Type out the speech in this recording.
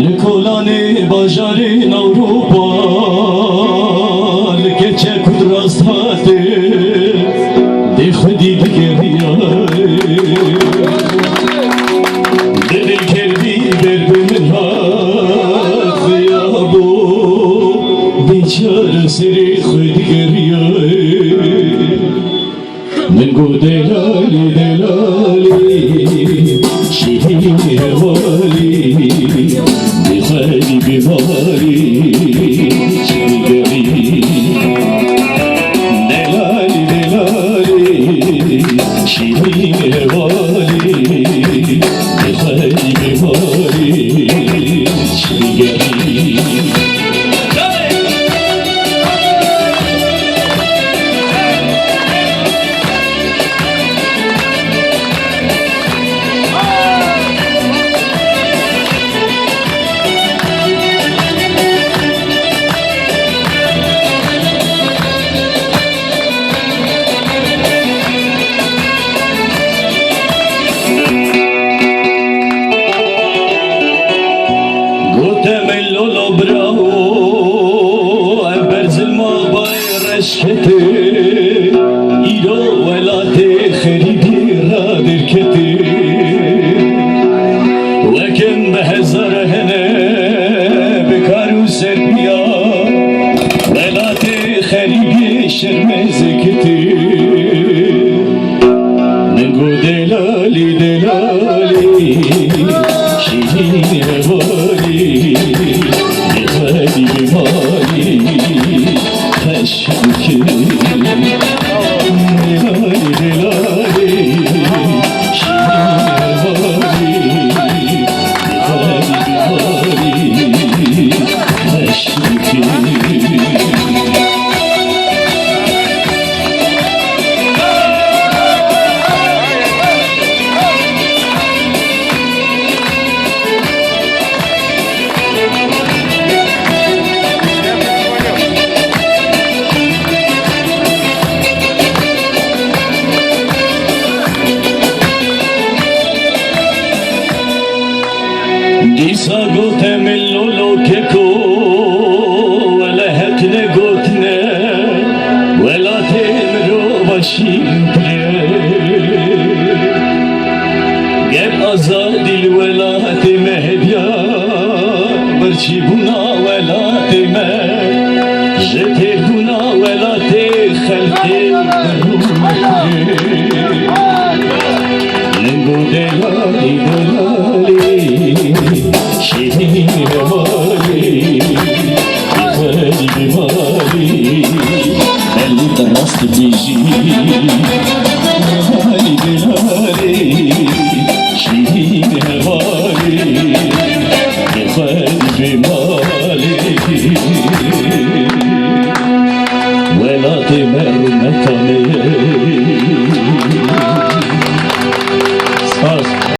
لکولانی باجاری نوروبا لکچه کدراست هاته دی خودی دگریای دل کردی بر بمن هات خیابو بیچار سری خودی گریای من گو دلالی دلالی شیرین هوالی بخالی بماری چیگری دلالی دلالی شیرین هوالی بخالی بماری چیگری شکتی ایرو ولاتی خریدی را درکتی وکم به هزار هنه بکارو سربیا ولاتی خریدی شرمزی کتی نگو دلالی دلالی شیرین هوالی بخالی بمالی Şarkı Delali delali şirin Disa gotem lolo keko Vela hekne gotne Vela temro başim pre Gel azadil vela teme hedya Berçi buna vela teme Jeter buna vela te khalke Nengo delali delali şirin hevali bihali bimali belli rast biji hevali delali şirin hevali bihali bimali velati mermetane